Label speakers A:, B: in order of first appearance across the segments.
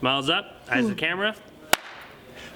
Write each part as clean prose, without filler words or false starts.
A: Smiles up, eyes to the camera.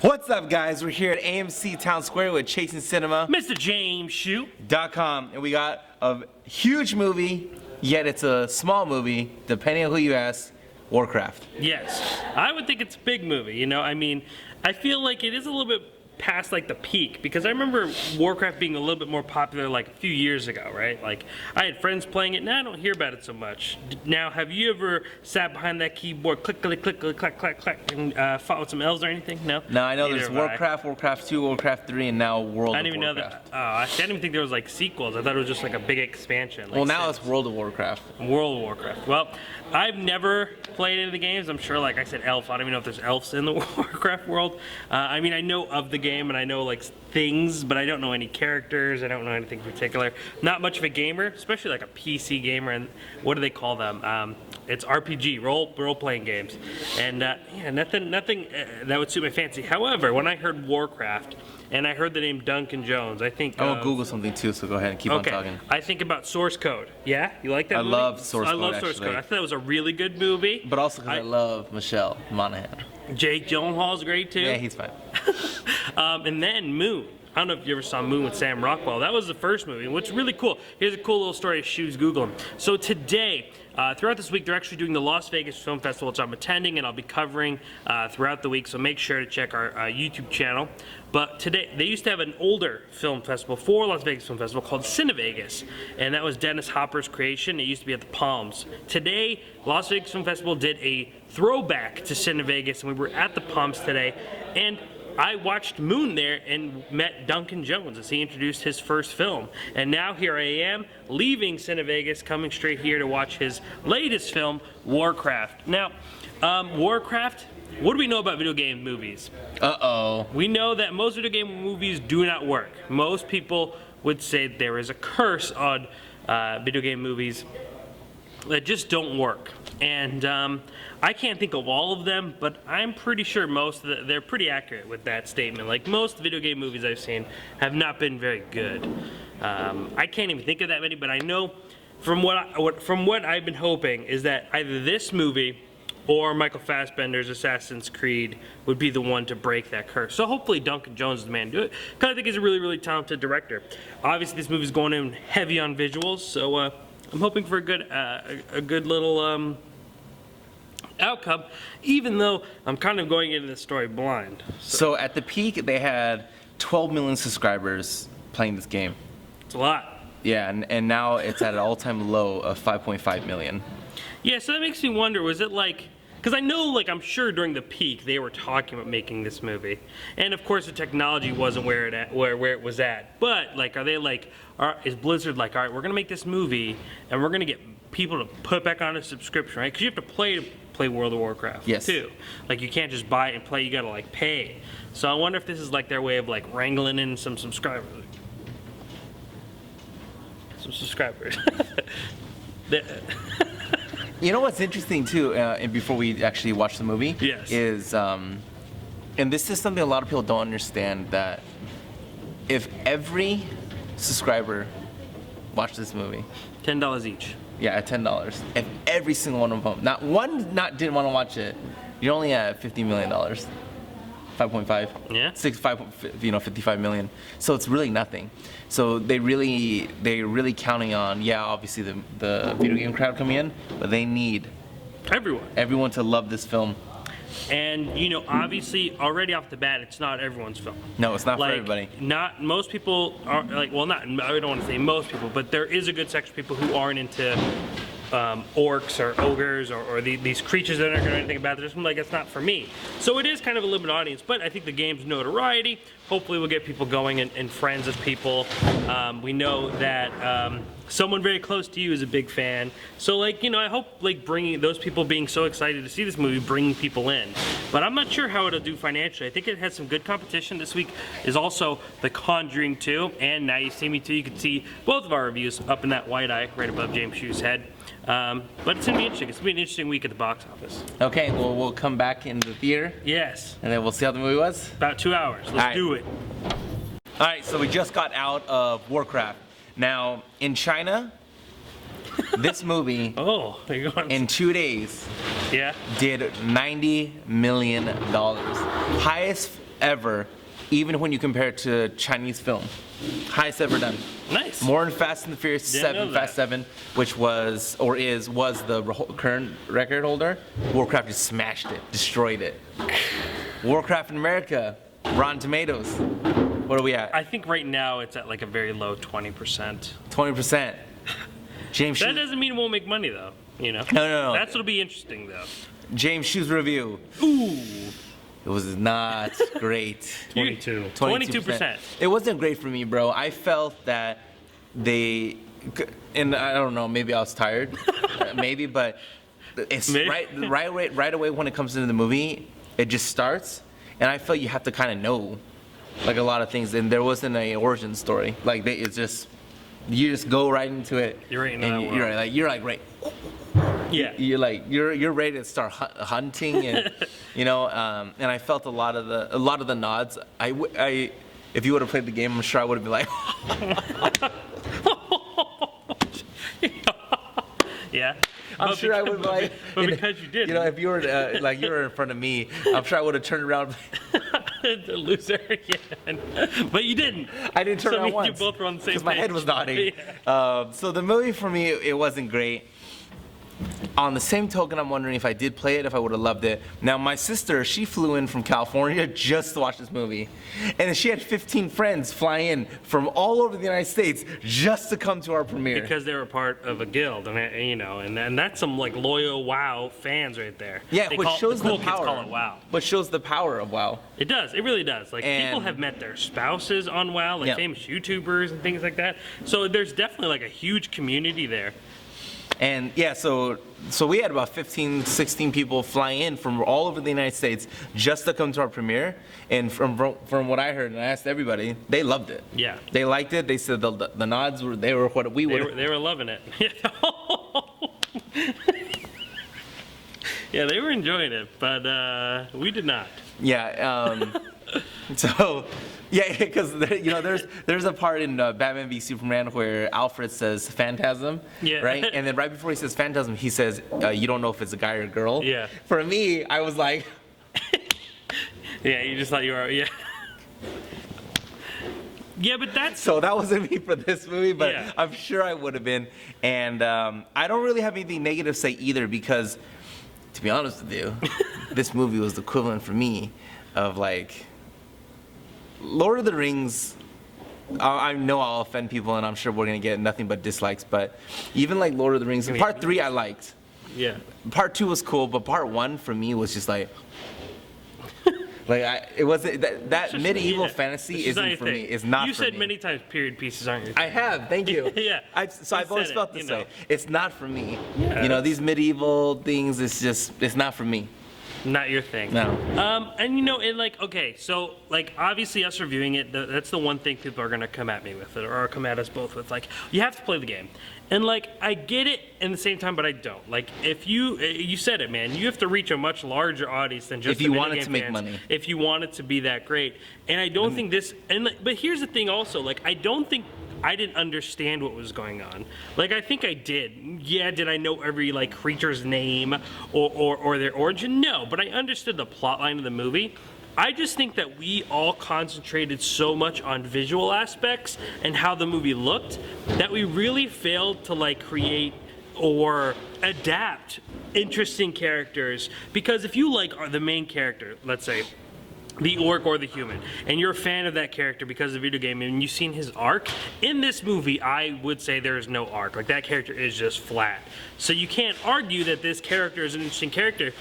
B: What's up, guys? We're here at AMC Town Square with Chasing Cinema.
A: Mr. James Shoot.
B: .com, and we got a huge movie, yet it's a small movie, depending on who you ask. Warcraft.
A: Yes, I would think it's a big movie. You know, I mean, I feel like it is a little bit past like the peak, because I remember Warcraft being a little bit more popular like a few years ago, right? Like I had friends playing it, now I don't hear about it so much. Now, have you ever sat behind that keyboard, click, click, click, click, click, click, click, and fought with some elves or anything? No?
B: No, I know
A: Neither
B: there's
A: have I.
B: Warcraft, Warcraft 2, Warcraft 3, and now World of Warcraft.
A: I didn't even know that. I didn't even think there was like sequels. I thought it was just like a big expansion. Like
B: well, now it's World of Warcraft.
A: World of Warcraft. Well, I've never played any of the games. I'm sure, like I said, elf. I don't even know if there's elves in the Warcraft world. I mean, I know of the game and I know like things, but I don't know any characters. I don't know anything particular. Not much of a gamer, especially like a PC gamer. And what do they call them? It's RPG, role-playing games. And yeah, nothing that would suit my fancy. However, when I heard Warcraft and I heard the name Duncan Jones, I think
B: I'm gonna Google something too, so go ahead and keep on talking.
A: I think about Source Code. Yeah, you like that movie?
B: I love Source Code.
A: I love Source Code. I thought it was a really good movie.
B: But also because I love Michelle Monaghan.
A: Jake Gyllenhaal's great too.
B: Yeah, he's fine.
A: And then Moon. I don't know if you ever saw Moon with Sam Rockwell. That was the first movie. What's really cool, here's a cool little story. Shoes Google them. So today, throughout this week, they're actually doing the Las Vegas Film Festival, which I'm attending and I'll be covering throughout the week. So make sure to check our YouTube channel. But today, they used to have an older film festival for Las Vegas Film Festival called Cinevegas, and that was Dennis Hopper's creation. It used to be at the Palms. Today, Las Vegas Film Festival did a throwback to Cinevegas, and we were at the Palms today, and I watched Moon there and met Duncan Jones as he introduced his first film. And now here I am, leaving Cinevegas, coming straight here to watch his latest film, Warcraft. Now, Warcraft, what do we know about video game movies?
B: Uh-oh.
A: We know that most video game movies do not work. Most people would say there is a curse on video game movies that just don't work. And I can't think of all of them, but I'm pretty sure most of they're pretty accurate with that statement. Like most video game movies I've seen have not been very good. I can't even think of that many, but I know from what I've been hoping is that either this movie or Michael Fassbender's Assassin's Creed would be the one to break that curse. So hopefully Duncan Jones is the man to do it, because I think he's a really, really talented director. Obviously this movie's going in heavy on visuals, so I'm hoping for a good little outcome, even though I'm kind of going into the story blind.
B: So at the peak, they had 12 million subscribers playing this game.
A: It's a lot.
B: Yeah, and now it's at an all-time low of 5.5 million.
A: Yeah, so that makes me wonder, was it like, because I know, like, I'm sure during the peak they were talking about making this movie, and of course the technology wasn't where it was at. But like, are they like, is Blizzard like, all right, we're gonna make this movie and we're gonna get people to put it back on a subscription, right? Because you have to play World of Warcraft too. Like you can't just buy it and play, you gotta like pay. So I wonder if this is like their way of like wrangling in some subscribers.
B: You know what's interesting too, and before we actually watch the movie, is, and this is something a lot of people don't understand, that if every subscriber watched this movie,
A: $10 each.
B: Yeah, at $10. If every single one of them, not one didn't want to watch it, you're only at $50 million. 5.5.
A: Yeah.
B: 55 million. So it's really nothing. So they're really counting on, yeah, obviously the video game crowd coming in, but they need everyone to love this film.
A: And you know, obviously, already off the bat, it's not everyone's film.
B: No, it's not for everybody.
A: Not most people are like, well, not. I don't want to say most people, but there is a good section of people who aren't into orcs or ogres or these creatures that aren't going to know anything about it. They're just like, it's not for me. So it is kind of a limited audience, but I think the game's notoriety hopefully will get people going and friends of people. We know that someone very close to you is a big fan. So like, you know, I hope like bringing those people being so excited to see this movie, bringing people in. But I'm not sure how it'll do financially. I think it has some good competition. This week is also The Conjuring 2 and Now You See Me 2. You can see both of our reviews up in that white eye right above James Shue's head. But it's gonna be interesting. It's gonna be an interesting week at the box office.
B: Okay, well, we'll come back in the theater.
A: Yes.
B: And then we'll see how the movie was.
A: About 2 hours. Let's do it.
B: All right, so we just got out of Warcraft. Now, in China, this movie, in 2 days,
A: Yeah.
B: did $90 million. Highest ever, even when you compare it to Chinese film. Highest ever done.
A: Nice.
B: More than Fast and the Furious
A: Didn't
B: 7,
A: know
B: Fast
A: that.
B: 7, which was the current record holder. Warcraft just smashed it, destroyed it. Warcraft in America, Rotten Tomatoes. What are we at?
A: I think right now it's at like a very low 20%.
B: 20%. James
A: That
B: Shoes.
A: doesn't mean it won't make money though. You know.
B: No.
A: That's what'll be interesting though.
B: James Shoes review.
A: Ooh.
B: It was not great.
A: 22%.
B: It wasn't great for me, bro. I felt that and I don't know, maybe I was tired, maybe, but it's
A: Maybe.
B: right away when it comes into the movie, it just starts, and I felt you have to kind of know, like a lot of things, and there wasn't an origin story. Like it's just, you just go right into it.
A: You're right in
B: and
A: that
B: you're like right.
A: Yeah.
B: You're ready to start hunting, and and I felt a lot of the nods. If you would have played the game, I'm sure I would have been like.
A: Yeah.
B: I'm sure I would like.
A: But because you did.
B: If you were you were in front of me, I'm sure I would have turned around.
A: The loser again. But you didn't.
B: I didn't turn
A: So
B: around
A: me and
B: once.
A: you both were on the same page.
B: Because my head was nodding.
A: Yeah.
B: So the movie for me, it wasn't great. On the same token, I'm wondering if I did play it, if I would have loved it. Now, my sister, she flew in from California just to watch this movie. And she had 15 friends fly in from all over the United States just to come to our premiere.
A: Because they were part of a guild, and that's some like loyal WoW fans right there.
B: Yeah, which shows
A: the cool
B: the
A: kids
B: power.
A: call it WoW.
B: Which shows the power of WoW.
A: It does. It really does. Like people
B: And-
A: have met their spouses on WoW, like
B: Yeah.
A: famous YouTubers and things like that. So there's definitely like a huge community there.
B: And yeah, so we had about 15, 16 people fly in from all over the United States just to come to our premiere. And from what I heard, and I asked everybody, they loved it.
A: Yeah.
B: They liked it. They said the nods were what we would.
A: They were loving it. Yeah, they were enjoying it, but we did not.
B: Yeah. So, yeah, because there's a part in Batman v Superman where Alfred says phantasm,
A: Yeah.
B: right? And then right before he says phantasm, he says you don't know if it's a guy or a girl.
A: Yeah.
B: For me, I was like,
A: Yeah, you just thought you were, yeah. Yeah, but that's
B: so that wasn't me for this movie, but
A: Yeah.
B: I'm sure I would have been. And I don't really have anything negative to say either because, to be honest with you, this movie was the equivalent for me of like Lord of the Rings. I know I'll offend people, and I'm sure we're gonna get nothing but dislikes. But even like Lord of the Rings, Part 3 I liked.
A: yeah.
B: Part 2 was cool, but Part 1 for me was just like, it wasn't that medieval
A: Yeah.
B: fantasy
A: It's just not
B: isn't
A: your
B: for
A: thing.
B: me. It's not
A: You
B: for me.
A: said many times period pieces aren't your
B: I have, thank you.
A: Yeah.
B: I've
A: You
B: always
A: said
B: felt
A: it,
B: this
A: you know.
B: way. It's not for me.
A: Yeah.
B: These medieval things, it's not for me.
A: Not your thing.
B: No.
A: And okay, so like obviously us reviewing it, that's the one thing people are gonna come at me with, or come at us both with. Like, you have to play the game, and like I get it in the same time, but I don't. Like, if you said it, man, you have to reach a much larger audience than just
B: If you
A: the
B: want it
A: minigame
B: to make
A: fans,
B: money.
A: If you want it to be that great, and I don't think this. But here's the thing, also, like I don't think. I didn't understand what was going on. Like, I think I did. Yeah, did I know every like creature's name or their origin? No, but I understood the plot line of the movie. I just think that we all concentrated so much on visual aspects and how the movie looked that we really failed to like create or adapt interesting characters. Because if you like are the main character, let's say the orc or the human, and you're a fan of that character because of the video game and you've seen his arc, in this movie I would say there is no arc. Like, that character is just flat. So you can't argue that this character is an interesting character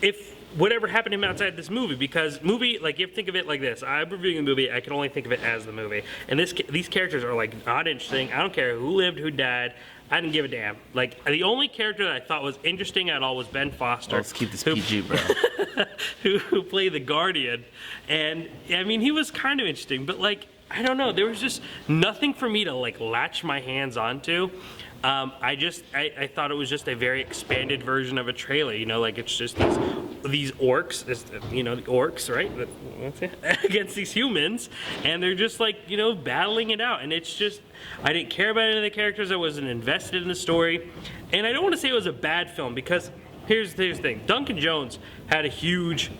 A: if whatever happened to him outside this movie, because movie, like, you have to think of it like this. I'm reviewing the movie, I can only think of it as the movie. And these characters are like not interesting. I don't care who lived, who died. I didn't give a damn. Like, the only character that I thought was interesting at all was Ben Foster.
B: Let's keep this PG, bro.
A: who played the Guardian. And I mean, he was kind of interesting, but like, I don't know, there was just nothing for me to like latch my hands onto. I thought it was just a very expanded version of a trailer, like it's just these orcs, the orcs, right? That's it. Against these humans, and they're just like, battling it out. And it's just, I didn't care about any of the characters. I wasn't invested in the story. And I don't want to say it was a bad film, because here's the thing. Duncan Jones had a huge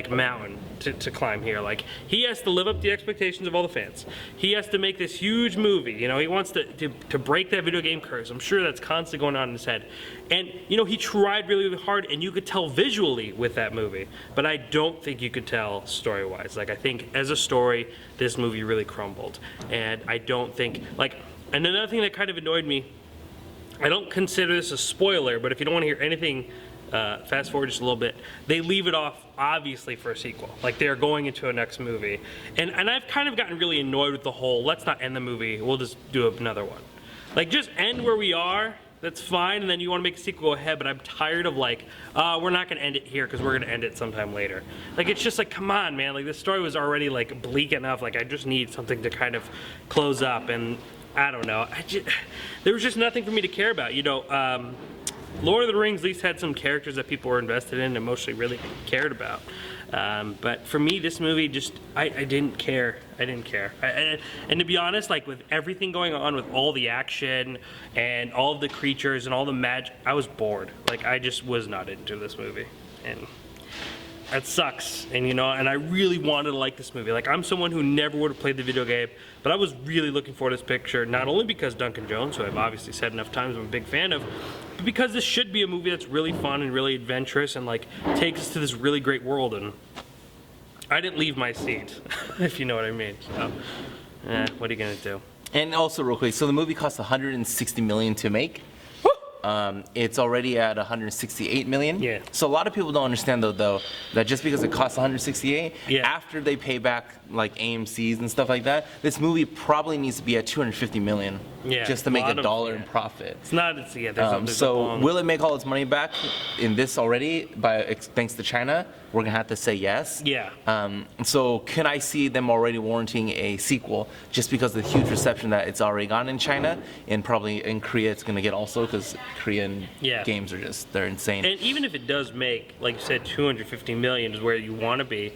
A: mountain to climb here. Like, he has to live up to the expectations of all the fans. He has to make this huge movie. You know, he wants to break that video game curse. I'm sure that's constantly going on in his head. And, you know, he tried really, really hard, and you could tell visually with that movie. But I don't think you could tell story-wise. Like, I think as a story, this movie really crumbled. And I don't think, and another thing that kind of annoyed me, I don't consider this a spoiler, but if you don't want to hear anything, fast forward just a little bit, they leave it off obviously for a sequel. Like, they're going into a next movie. And I've kind of gotten really annoyed with the whole, let's not end the movie, we'll just do another one. Like, just end where we are, that's fine, and then you want to make a sequel, go ahead, but I'm tired of we're not going to end it here because we're going to end it sometime later. Like, it's just come on, man, this story was already bleak enough, I just need something to kind of close up, and I don't know, there was just nothing for me to care about, you know. Lord of the Rings at least had some characters that people were invested in and emotionally really cared about. But for me, this movie just, I didn't care. I didn't care. And to be honest, with everything going on with all the action and all of the creatures and all the magic, I was bored. I just was not into this movie. And that sucks. And you know, and I really wanted to like this movie. I'm someone who never would have played the video game, but I was really looking for this picture, not only because Duncan Jones, who I've obviously said enough times I'm a big fan of, but because this should be a movie that's really fun and really adventurous and takes us to this really great world. And I didn't leave my seat, if you know what I mean. So, what are you gonna do?
B: And also, real quick, so the movie cost $160 million to make. It's already at 168 million.
A: Yeah.
B: So a lot of people don't understand though that just because it costs 168, after they pay back AMC's and stuff like that, this movie probably needs to be at 250 million. Just to make a dollar in profit.
A: It's not. It's there's
B: so will it make all its money back in this already? Thanks to China, we're gonna have to say yes. So can I see them already warranting a sequel just because of the huge reception that it's already gotten in China, and probably in Korea it's gonna get also, because Korean games are they're insane.
A: And even if it does make, like you said, 250 million is where you want to be,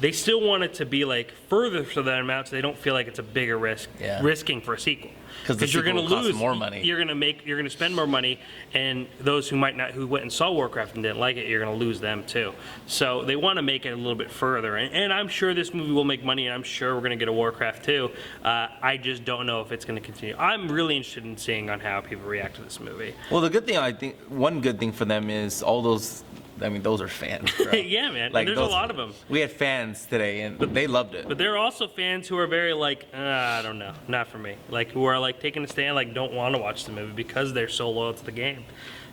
A: they still want it to be further for that amount, so they don't feel like it's a bigger risk risking for a sequel. Because you're going to lose
B: more money.
A: You're going to spend more money, and those who went and saw Warcraft and didn't like it, you're going to lose them too. So they want to make it a little bit further, and I'm sure this movie will make money, and I'm sure we're going to get a Warcraft too. I just don't know if it's going to continue. I'm really interested in seeing on how people react to this movie.
B: Well, the good thing, I think, one good thing for them is all those. I mean, those are fans, bro.
A: Yeah, man. And there's a lot of them.
B: We had fans today, and they loved it.
A: But there are also fans who are very I don't know, not for me. Who are taking a stand, don't want to watch the movie because they're so loyal to the game.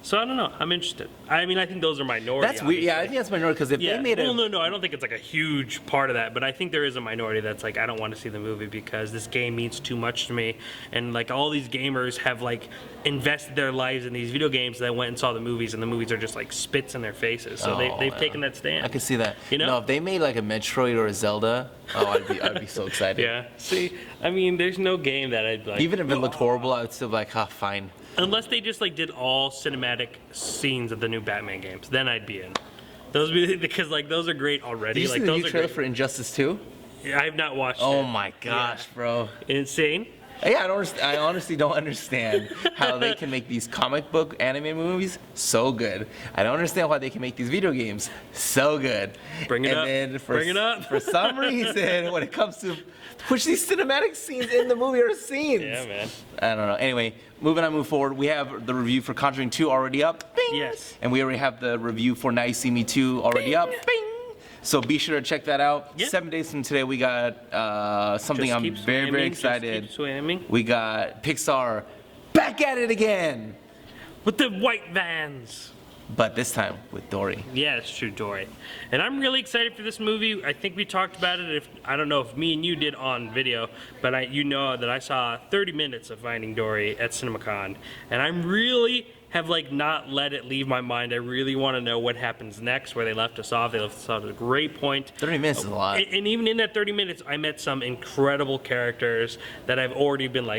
A: So I don't know. I'm interested. I mean, I think those are minority.
B: That's weird. Yeah, I think that's minority because if they made it.
A: Well, no, I don't think it's a huge part of that. But I think there is a minority that's I don't want to see the movie because this game means too much to me. And all these gamers have invested their lives in these video games that went and saw the movies, and the movies are just spits in their faces. So they've taken that stand.
B: I can see that.
A: You know,
B: no, if they made a Metroid or a Zelda, I'd be so excited.
A: Yeah. See, I mean, there's no game that I'd
B: Even if it looked horrible, I would still be fine.
A: Unless they just did all cinematic scenes of the new Batman games, then I'd be in. Those because those are great already.
B: Did you see the new trailer for Injustice 2?
A: Yeah, I have not watched it.
B: Oh my gosh, bro!
A: Insane.
B: Yeah, I honestly don't understand how they can make these comic book anime movies so good. I don't understand why they can make these video games so good.
A: Bring it up.
B: Then
A: Bring it up.
B: For some reason, when it comes to which these cinematic scenes in the movie are scenes.
A: Yeah, man.
B: I don't know. Anyway, move forward. We have the review for Conjuring 2 already up. Bing!
A: Yes.
B: And we already have the review for Now You See Me 2 already
A: Bing!
B: up. Bing! So be sure to check that out.
A: Yep.
B: 7 days from today, we got something
A: Just
B: I'm very excited.
A: Just keep swimming.
B: We got Pixar back at it again.
A: With the white vans.
B: But this time with Dory.
A: Yeah, it's true, Dory. And I'm really excited for this movie. I think we talked about it. I don't know if me and you did on video, but you know that I saw 30 minutes of Finding Dory at CinemaCon, and I'm really have not let it leave my mind. I really want to know what happens next, where they left us off. They left us off at a great point.
B: 30 minutes is a lot.
A: And even in that 30 minutes, I met some incredible characters that I've already been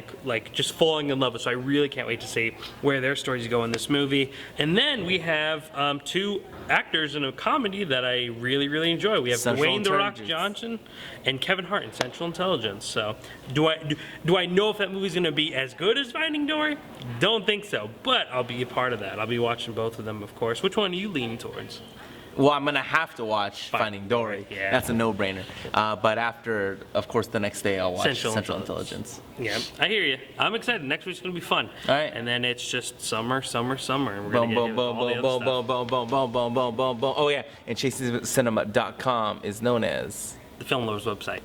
A: just falling in love with. So I really can't wait to see where their stories go in this movie. And then we have two actors in a comedy that I really, really enjoy. We have Dwayne "The Rock" Johnson and Kevin Hart in Central Intelligence. So do I know if that movie's going to be as good as Finding Dory? Don't think so, but I'll be a part of that. I'll be watching both of them, of course. Which one are you leaning towards?
B: Well, I'm gonna have to watch Finding Dory.
A: Yeah.
B: That's a no-brainer. But after, of course, the next day I'll watch Central Intelligence.
A: Yeah, I hear you. I'm excited. Next week's gonna be fun.
B: All right.
A: And then it's just summer. And we're gonna
B: Boom,
A: get
B: boom,
A: hit with
B: boom,
A: all the
B: boom,
A: other
B: boom,
A: stuff.
B: boom, boom, boom, boom, boom, boom, boom, boom. Oh yeah, and chasingcinema.com is known as
A: The Film Lovers website.